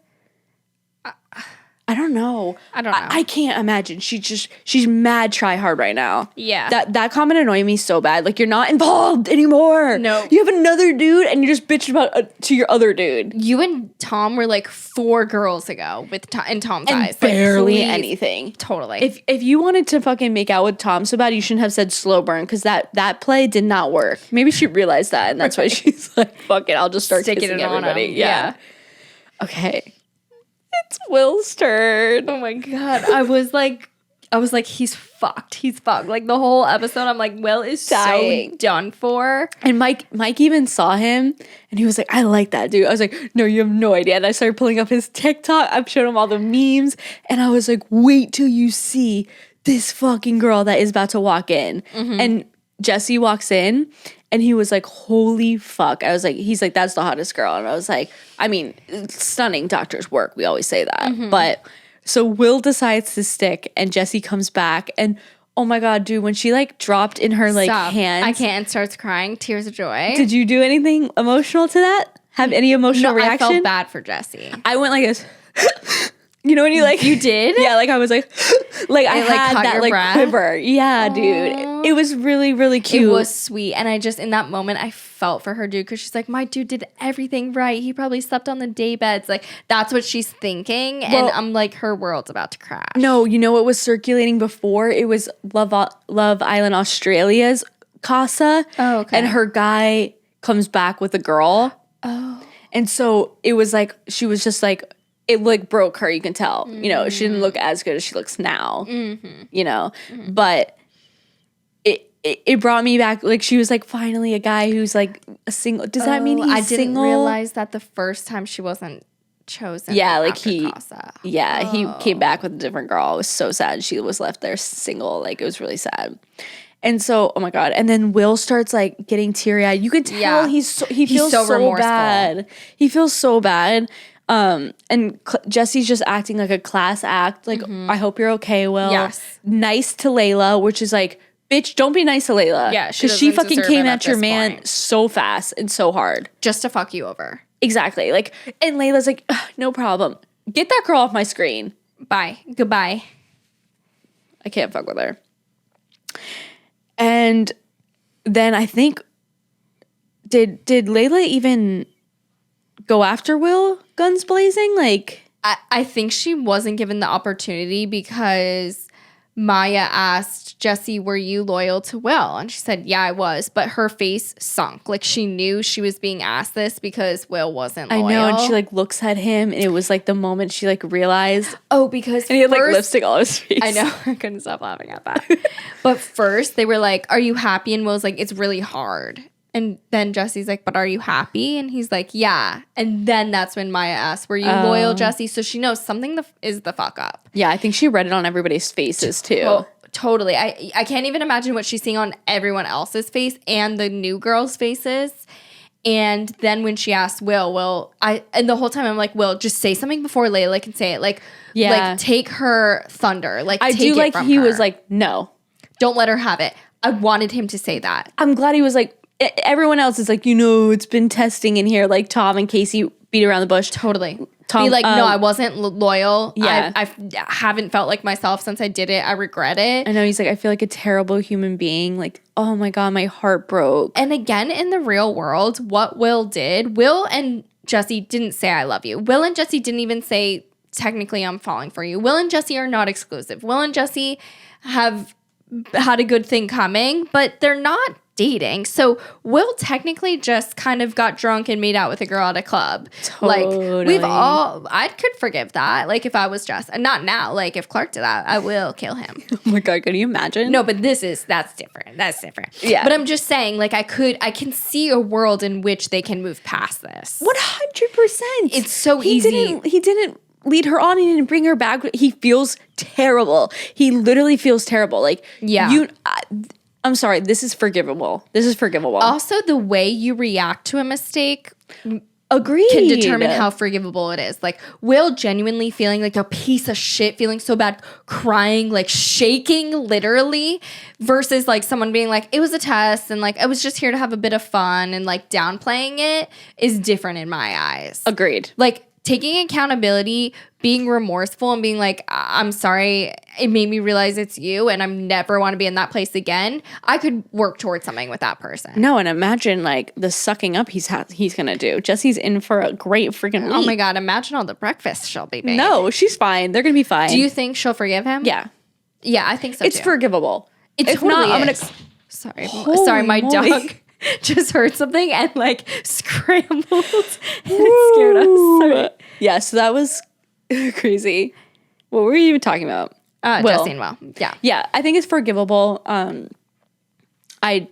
I don't know. I can't imagine. She's mad try hard right now. Yeah. That comment annoyed me so bad. Like, you're not involved anymore. No. You have another dude and you just bitched about to your other dude. You and Tom were like 4 girls ago in Tom's eyes. Barely like, anything. Totally. If you wanted to fucking make out with Tom so bad, you shouldn't have said slow burn because that play did not work. Maybe she realized that and that's why she's like, fuck it, I'll just start kissing it everybody. Yeah. Okay. It's Will's turn. Oh my God. I was like, he's fucked. He's fucked. Like the whole episode, I'm like, Will is dying. So done for. And Mike even saw him and he was like, I like that dude. I was like, no, you have no idea. And I started pulling up his TikTok. I've shown him all the memes. And I was like, wait till you see this fucking girl that is about to walk in. Mm-hmm. And Jesse walks in and he was like, holy fuck. I was like, he's like, that's the hottest girl. And I was like, I mean, stunning doctor's work. We always say that. Mm-hmm. But so Will decides to stick and Jesse comes back and oh my God, dude, when she like dropped in her like hands. I can't, and starts crying, tears of joy. Did you do anything emotional to that? Have any emotional reaction? I felt bad for Jesse. I went like this. You know when you like you did? Yeah, like I was like I had that like breath? Quiver. Yeah, aww. Dude. It was really, really cute. It was sweet. And I just in that moment I felt for her dude because she's like, my dude did everything right. He probably slept on the day beds. Like that's what she's thinking. Well, and I'm like, her world's about to crash. No, you know what was circulating before? It was Love Island Australia's Casa. Oh, okay. And her guy comes back with a girl. Oh. And so it was like she was just like it like broke her, you can tell. Mm-hmm. You know, she didn't look as good as she looks now. Mm-hmm. You know? Mm-hmm. But it brought me back. Like she was like finally a guy who's like a single. Does that mean he's single? I didn't realize that the first time she wasn't chosen. Yeah, like Casa. Yeah, he came back with a different girl. It was so sad. She was left there single. Like it was really sad. And so, oh my God. And then Will starts like getting teary-eyed. You can tell he feels so remorseful. Bad. He feels so bad. And Jesse's just acting like a class act. Like, I hope you're okay, Will. Yes. Nice to Layla, which is like, bitch, don't be nice to Layla. Yeah. Because she fucking came at your man so fast and so hard. Just to fuck you over. Exactly. Like, and Layla's like, no problem. Get that girl off my screen. Bye. Goodbye. I can't fuck with her. And then I think, did Layla even go after Will guns blazing? Like, I think she wasn't given the opportunity because Maya asked Jesse, were you loyal to Will? And she said, yeah, I was. But her face sunk. Like she knew she was being asked this because Will wasn't loyal. I know. And she like looks at him and it was like the moment she like realized. Oh, because and he had like lipstick all his face. I know. I couldn't stop laughing at that. But first they were like, are you happy? And Will's like, it's really hard. And then Jesse's like, but are you happy? And he's like, yeah. And then that's when Maya asks, were you loyal, Jesse? So she knows something is the fuck up. Yeah, I think she read it on everybody's faces too. Totally. I can't even imagine what she's seeing on everyone else's face and the new girls' faces. And then when she asked Will, and the whole time I'm like, Will, just say something before Layla can say it. Like, like take her thunder. Like, I do like he was like, no. Don't let her have it. I wanted him to say that. I'm glad he was like, everyone else is like, it's been testing in here. Like Tom and Casey beat around the bush. Totally. Tom, be like, no, I wasn't loyal. Yeah. I haven't felt like myself since I did it. I regret it. I know. He's like, I feel like a terrible human being. Like, oh my God, my heart broke. And again, in the real world, what Will did, Will and Jesse didn't say I love you. Will and Jesse didn't even say technically I'm falling for you. Will and Jesse are not exclusive. Will and Jesse have had a good thing coming, but they're not dating. So Will technically just kind of got drunk and made out with a girl at a club. Totally. Like I could forgive that. Like if I was Jess, and not now. Like if Clark did that, I will kill him. Oh my God, can you imagine? No, but that's different. That's different. Yeah. But I'm just saying, like I can see a world in which they can move past this. 100%. It's so easy. He didn't lead her on. He didn't bring her back. He feels terrible. He literally feels terrible. Like, yeah. I'm sorry. This is forgivable. Also, the way you react to a mistake Agreed. can determine how forgivable it is. Like, Will genuinely feeling like a piece of shit, feeling so bad, crying, like shaking literally, versus like someone being like, it was a test and like I was just here to have a bit of fun, and like downplaying it is different in my eyes. Agreed. Like, taking accountability, being remorseful, and being like, I'm sorry, it made me realize it's you, and I never want to be in that place again. I could work towards something with that person. No, and imagine like the sucking up he's gonna do. Jesse's in for a great freaking week. Oh my God, imagine all the breakfast she'll be making. No, she's fine. They're gonna be fine. Do you think she'll forgive him? Yeah. Yeah, I think so It's too. forgivable. It if totally not, I'm is. gonna. Sorry, my moly. dog just heard something and like scrambled and it scared us. Sorry. Yeah, so that was crazy. What were you even talking about? Jesse and Will. Yeah. Yeah, I think it's forgivable. I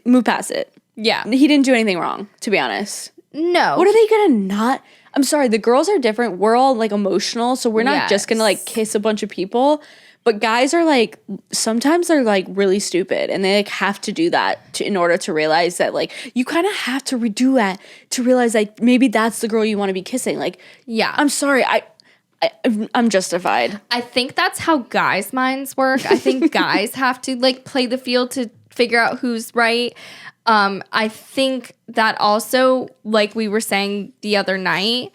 move past it. Yeah. He didn't do anything wrong, to be honest. No. What are they gonna not? I'm sorry, the girls are different. We're all like emotional, so we're not just gonna like kiss a bunch of people. But guys are like, sometimes they're like really stupid, and they like have to do that in order to realize that like you kind of have to redo that to realize like maybe that's the girl you want to be kissing. Like, yeah, I'm sorry, I'm justified. I think that's how guys' minds work. I think guys have to like play the field to figure out who's right. I think that also, like we were saying the other night,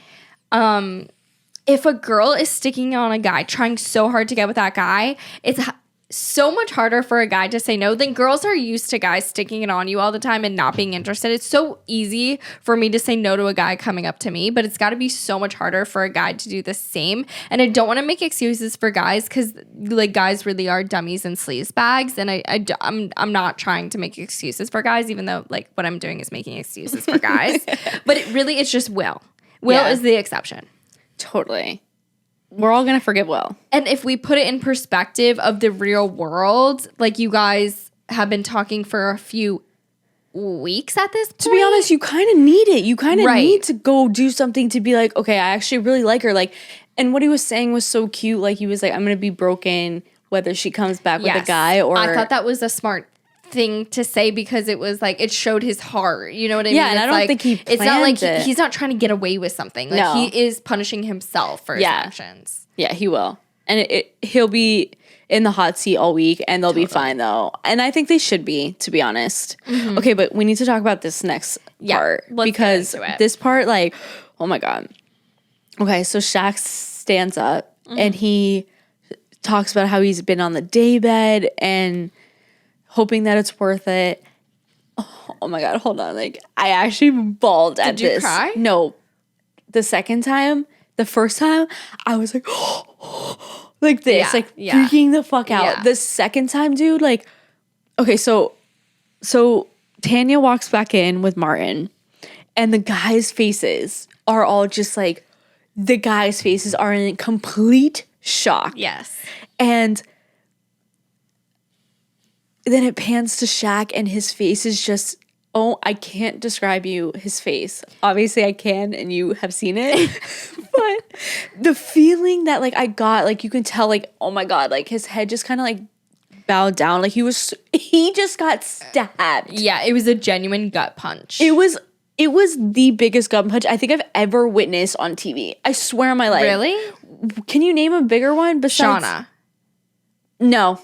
if a girl is sticking on a guy, trying so hard to get with that guy, it's so much harder for a guy to say no. Than girls are used to guys sticking it on you all the time and not being interested. It's so easy for me to say no to a guy coming up to me, but it's got to be so much harder for a guy to do the same. And I don't want to make excuses for guys, because like guys really are dummies and sleaze bags. And I'm not trying to make excuses for guys, even though like what I'm doing is making excuses for guys. But it's just Will. Will is the exception. Totally. We're all gonna forgive Will. And if we put it in perspective of the real world, like you guys have been talking for a few weeks at this point. To be honest, you kind of need it. You kind of Right. need to go do something to be like, okay, I actually really like her. Like, and what he was saying was so cute. Like, he was like, I'm gonna be broken whether she comes back with a guy or. I thought that was a smart thing to say, because it was like it showed his heart, you know what I mean? Yeah, and I don't think he it's not like planned it. he's not trying to get away with something. Like No. he is punishing himself for his actions. Yeah, he will. And he'll be in the hot seat all week, and they'll be fine though. And I think they should be, to be honest. Mm-hmm. Okay, but we need to talk about this next part, because this part, like, oh my God. Okay, so Shaq stands up and he talks about how he's been on the daybed and hoping that it's worth it. Oh my God, hold on. Like, I actually bawled at this. Did you cry? No. The second time, the first time, I was like, like this, freaking the fuck out. Yeah. The second time, dude, like, okay, so Tanya walks back in with Martin, and the guys' faces are all just like, the guys' faces are in complete shock. Yes. And then it pans to Shaq, and his face is just, oh, I can't describe his face. Obviously I can, and you have seen it. But the feeling that like I got, like you can tell, like, oh my God, like his head just kind of like bowed down. Like he just got stabbed. Yeah, it was a genuine gut punch. It was the biggest gut punch I think I've ever witnessed on TV. I swear on my life. Really? Can you name a bigger one besides Shauna? No.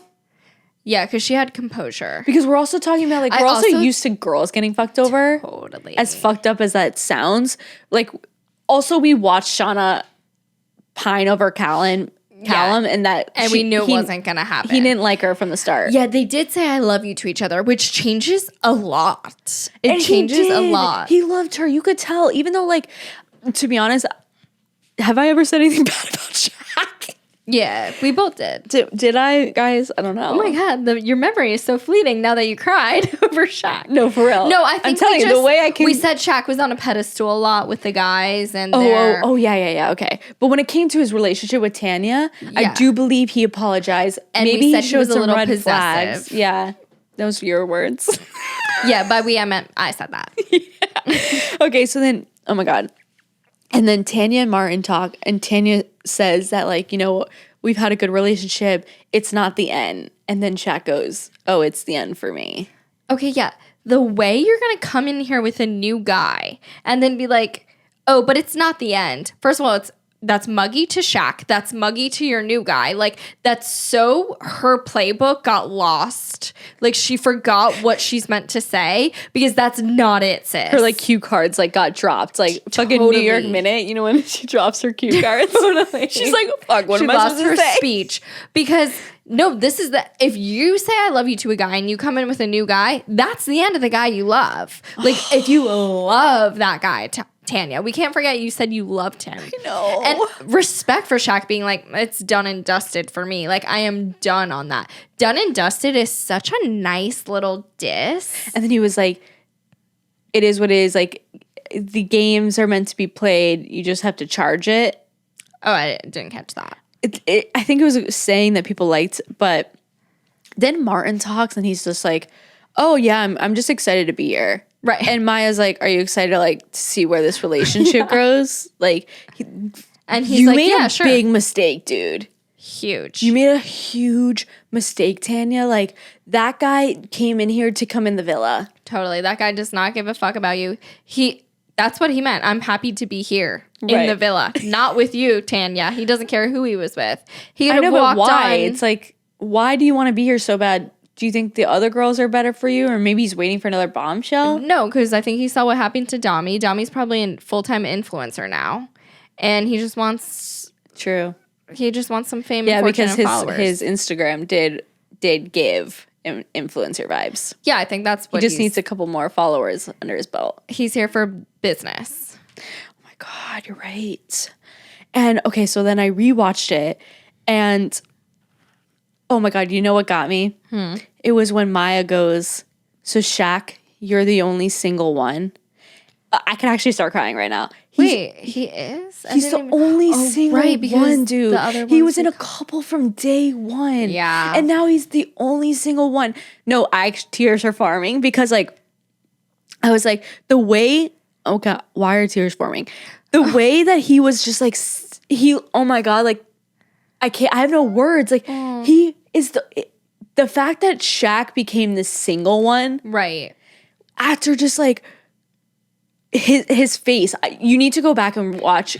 Yeah, because she had composure. Because we're also talking about, like, we're also used to girls getting fucked over. Totally. As fucked up as that sounds. Like, also we watched Shauna pine over Callum, and we knew it wasn't going to happen. He didn't like her from the start. Yeah, they did say I love you to each other, which changes a lot. It changes a lot. He loved her. You could tell. Even though, like, to be honest, have I ever said anything bad about Shaq? Yeah, we both did. Did I, guys? I don't know. Oh my God, your memory is so fleeting now that you cried over Shaq. No, for real. No, I think I'm telling you, the way I can. we said Shaq was on a pedestal a lot with the guys and yeah, okay. But when it came to his relationship with Tanya, I do believe he apologized. And maybe we said he showed was a some little red possessive. flags. Yeah, those were your words. Yeah, by we I meant I said that. Yeah. Okay, so then, oh my God. And then Tanya and Martin talk, and Tanya says that, like, you know, we've had a good relationship. It's not the end. And then Shaq goes, oh, it's the end for me. Okay, yeah. The way you're going to come in here with a new guy and then be like, oh, but it's not the end. First of all, that's muggy to Shaq. That's muggy to your new guy. Like, that's so her playbook got lost. Like, she forgot what she's meant to say because that's not it, sis. Her, like, cue cards, like, got dropped. Like, fucking New York Minute, you know, when she drops her cue cards? Totally. She's like, fuck, what am I supposed to say? Speech. Because, no, this is if you say I love you to a guy and you come in with a new guy, that's the end of the guy you love. Like, if you love that guy, Tanya, we can't forget you said you loved him. I know. And respect for Shaq being like, it's done and dusted for me. Like, I am done on that. Done and dusted is such a nice little diss. And then he was like, it is what it is. Like, the games are meant to be played. You just have to charge it. Oh, I didn't catch that. I think it was saying that people liked, but then Martin talks and he's just like, oh yeah, I'm just excited to be here. Right. And Maya's like, are you excited to, like, see where this relationship grows? Like, and he's you like, made yeah, a sure. big mistake, dude. Huge. You made a huge mistake, Tanya. Like, that guy came in here to come in the villa. Totally. That guy does not give a fuck about you. That's what he meant. I'm happy to be here in the villa. Not with you, Tanya. He doesn't care who he was with. He could have walked but why? on. It's like, why do you want to be here so bad? Do you think the other girls are better for you? Or maybe he's waiting for another bombshell? No, because I think he saw what happened to Dami. Dami's probably a full-time influencer now. And he just wants... True. He just wants some fame and fortune because and followers. his Instagram did give influencer vibes. Yeah, I think that's what he just needs a couple more followers under his belt. He's here for business. Oh my God, you're right. And okay, so then I rewatched it and oh my God, you know what got me? It was when Maya goes, so Shaq, you're the only single one. I can actually start crying right now. Wait, he is? He's the only single one, dude. The other he was in a couple from day one. Yeah. And now he's the only single one. No, tears are forming because, like, I was like, the way, oh God, why are tears forming? The way that he was just like, oh my God, like, I have no words. Like, he is the fact that Shaq became the single one. Right. After just like, his face, you need to go back and watch.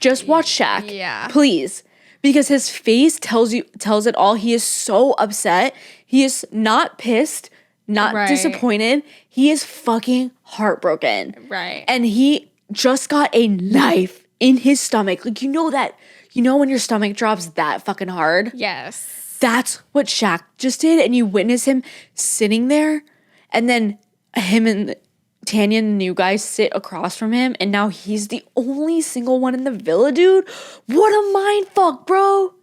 Just watch Shaq, please, because his face tells it all. He is so upset. He is not pissed, not disappointed. He is fucking heartbroken. Right, and he just got a knife in his stomach. Like, you know when your stomach drops that fucking hard. Yes, that's what Shaq just did, and you witness him sitting there, and then him and Tanya and the new guy sit across from him, and now he's the only single one in the villa, dude. What a mind fuck, bro.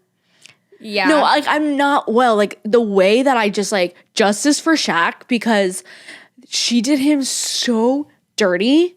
Yeah. No, like, I'm not well. Like, the way that I just, like, justice for Shaq because she did him so dirty.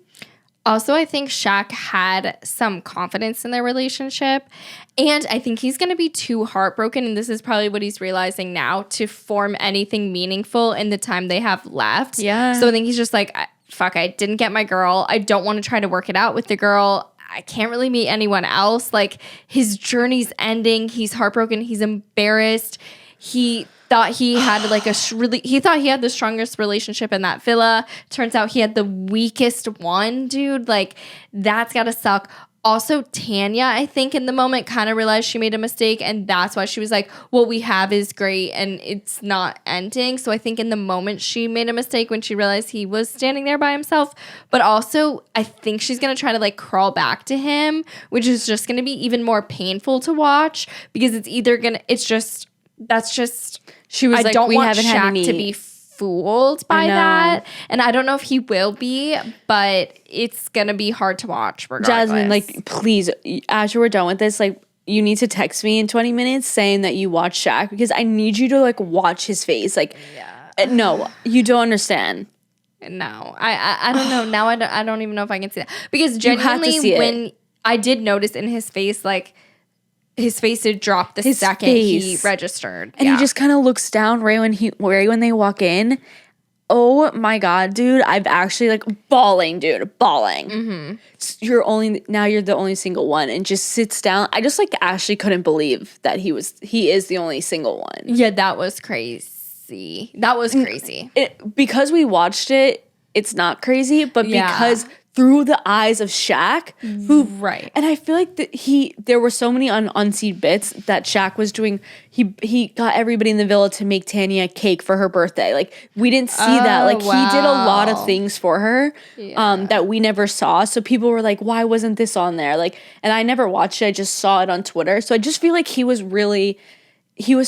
Also, I think Shaq had some confidence in their relationship. And I think he's going to be too heartbroken, and this is probably what he's realizing now, to form anything meaningful in the time they have left. Yeah. So I think he's just like, fuck, I didn't get my girl. I don't want to try to work it out with the girl. I can't really meet anyone else. Like, his journey's ending. He's heartbroken. He's embarrassed. He thought he had like he thought he had the strongest relationship in that villa. Turns out he had the weakest one, dude. Like, that's gotta suck. Also, Tanya, I think in the moment kind of realized she made a mistake, and that's why she was like, what we have is great and it's not ending. So I think in the moment she made a mistake when she realized he was standing there by himself. But also, I think she's going to try to like crawl back to him, which is just going to be even more painful to watch because it's either going to, she was like, I don't we want haven't Shaq had any to be fooled by that. And I don't know if he will be, but it's going to be hard to watch regardless. Jasmine, like, please, after we're done with this, like, you need to text me in 20 minutes saying that you watched Shaq because I need you to, like, watch his face. Like, no, you don't understand. No, I don't know. Now I don't even know if I can see that. Because genuinely, when I did notice in his face, like, his face did drop the second he registered. And he just kind of looks down right when they walk in. Oh my God, dude. I've actually like bawling. Mm-hmm. You're the only single one and just sits down. I just like actually couldn't believe that he is the only single one. Yeah, that was crazy. Because we watched it, it's not crazy, but because through the eyes of Shaq, and I feel like there were so many unseen bits that Shaq was doing. He got everybody in the villa to make Tanya a cake for her birthday. Like we didn't see that. Like he did a lot of things for her, that we never saw. So people were like, "Why wasn't this on there?" Like, and I never watched it. I just saw it on Twitter. So I just feel like he was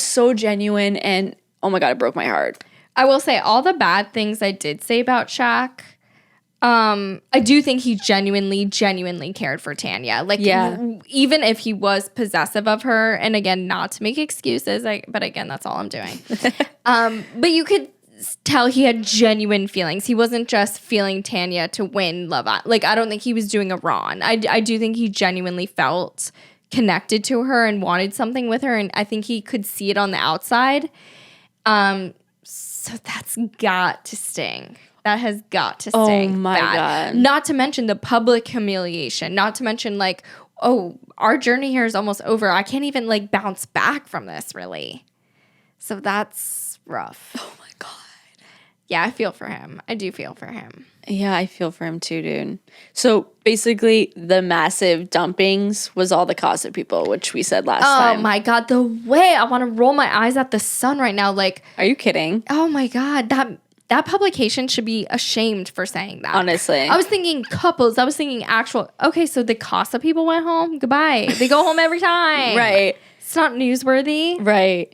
so genuine, and oh my God, it broke my heart. I will say all the bad things I did say about Shaq. I do think he genuinely cared for Tanya. Like, even if he was possessive of her, and again, not to make excuses, but again, that's all I'm doing. But you could tell he had genuine feelings. He wasn't just feeling Tanya to win Love Island. Like, I don't think he was doing a Ron. I do think he genuinely felt connected to her and wanted something with her, and I think he could see it on the outside. So that's got to sting. That has got to sting. Oh my God. Not to mention the public humiliation. Not to mention like, oh, our journey here is almost over. I can't even like bounce back from this really. So that's rough. Oh my God. Yeah, I feel for him. I do feel for him. Yeah, I feel for him too, dude. So basically the massive dumpings was all the Casa people, which we said last time. Oh my God. The way I want to roll my eyes at the sun right now. Like, are you kidding? Oh my God. That publication should be ashamed for saying that. Honestly. I was thinking couples. I was thinking actual. Okay, so the Casa people went home. Goodbye. They go home every time. Right. It's not newsworthy. Right.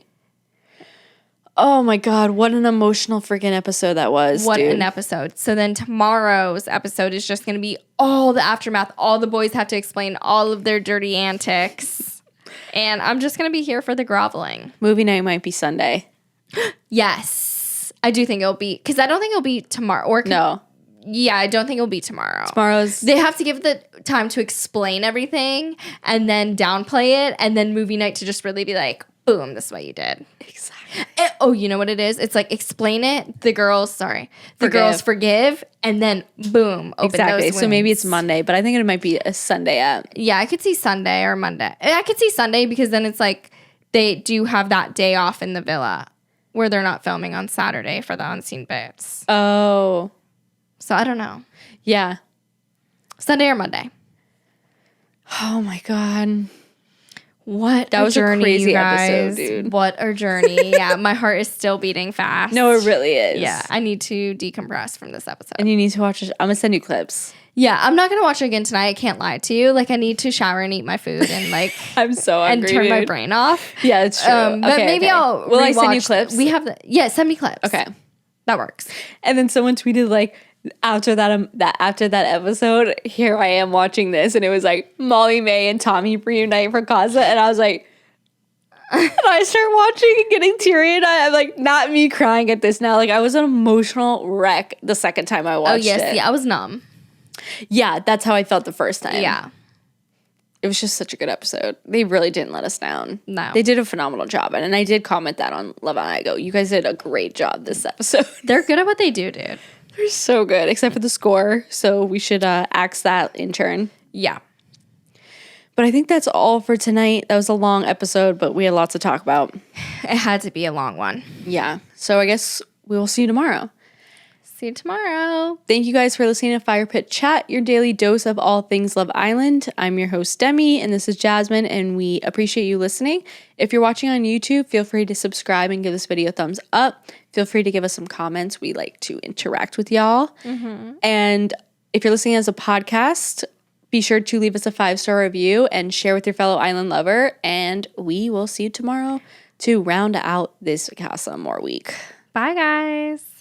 Oh my God. What an emotional freaking episode that was. What an episode. So then tomorrow's episode is just going to be all the aftermath. All the boys have to explain all of their dirty antics. And I'm just going to be here for the groveling. Movie night might be Sunday. Yes. I do think it'll be, because I don't think it'll be tomorrow. No. Yeah, I don't think it'll be tomorrow. They have to give the time to explain everything and then downplay it, and then movie night to just really be like, boom, this is what you did. Exactly. You know what it is? It's like explain it, the girls forgive, and then boom, open those wounds. So maybe it's Monday, but I think it might be a Sunday app. Yeah, I could see Sunday or Monday. I could see Sunday because then it's like they do have that day off in the villa, where they're not filming on Saturday for the unseen bits. Oh. So I don't know. Yeah. Sunday or Monday. Oh my God. What that was journey, a crazy you guys. episode, dude. What a journey. Yeah, my heart is still beating fast. No, it really is. Yeah, I need to decompress from this episode. And you need to watch it. I'm going to send you clips. Yeah, I'm not going to watch it again tonight. I can't lie to you. Like, I need to shower and eat my food and, like... I'm so hungry, and turn my brain off. Yeah, it's true. But maybe I'll Will I send you clips? We have... send me clips. Okay. That works. And then someone tweeted, like, after that episode, here I am watching this, and it was, like, Molly May and Tommy reunite for Casa, and I was, like... and I start watching and getting teary-eyed. I'm like, not me crying at this now. Like, I was an emotional wreck the second time I watched it. Oh, yes. Yeah, I was numb. Yeah, that's how I felt the first time. Yeah. It was just such a good episode. They really didn't let us down. No. They did a phenomenal job. And I did comment that on Love Island. I go, you guys did a great job this episode. They're good at what they do, dude. They're so good, except for the score. So we should axe that intern. Yeah. But I think that's all for tonight. That was a long episode, but we had lots to talk about. It had to be a long one. Yeah. So I guess we will see you tomorrow. See you tomorrow. Thank you guys for listening to Fire Pit Chat, your daily dose of all things Love Island. I'm your host, Demi, and this is Jasmine, and we appreciate you listening. If you're watching on YouTube, feel free to subscribe and give this video a thumbs up. Feel free to give us some comments. We like to interact with y'all. Mm-hmm. And if you're listening as a podcast, be sure to leave us a 5-star review and share with your fellow island lover. And we will see you tomorrow to round out this Casa Amor week. Bye, guys.